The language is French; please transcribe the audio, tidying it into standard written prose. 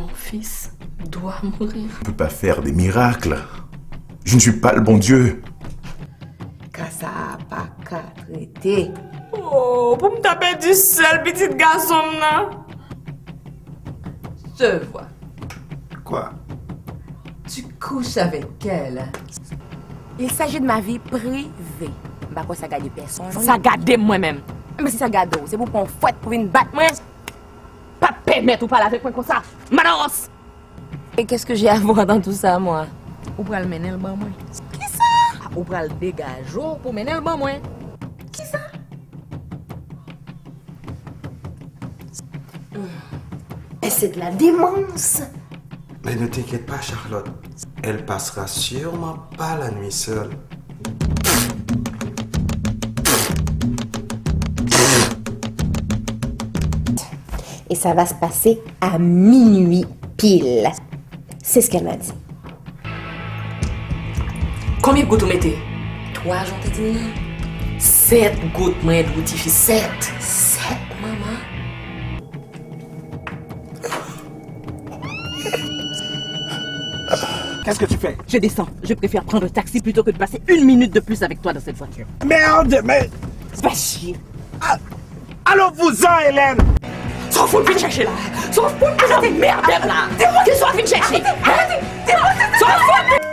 Mon fils doit mourir. Je ne peux pas faire des miracles. Je ne suis pas le bon Dieu. Ça n'a pas qu'à traiter. Oh, pour me taper du seul petit garçon là. Je vois. Quoi? Tu couches avec elle. Il s'agit de ma vie privée. Bah quoi ça garde personne. Ça garde moi-même. Mais si ça garde, c'est pour qu'on fouette pour une batte moi. Pas permettre ou parler avec moi comme ça. Madaros. Et qu'est-ce que j'ai à voir dans tout ça, moi? Ou pral mener le ban moi? Qui ça? Ou pral dégager pour mener le ban moi? Qui ça? Mais c'est de la démence. Mais ne t'inquiète pas, Charlotte. Elle passera sûrement pas la nuit seule. Et ça va se passer à minuit pile. C'est ce qu'elle m'a dit. Combien de gouttes vous mettez? 3 j'en t'ai dit. 7 gouttes, moi, de goutifie. 7. 7, maman. Qu'est-ce que tu fais? Je descends. Je préfère prendre un taxi plutôt que de passer 1 minute de plus avec toi dans cette voiture. Merde, mais... Va chier. Allons-vous-en, Hélène! Sauf pour le chercher là. Sauf pour le merde là. Qu'est-ce que tu vas chercher? Sauf pour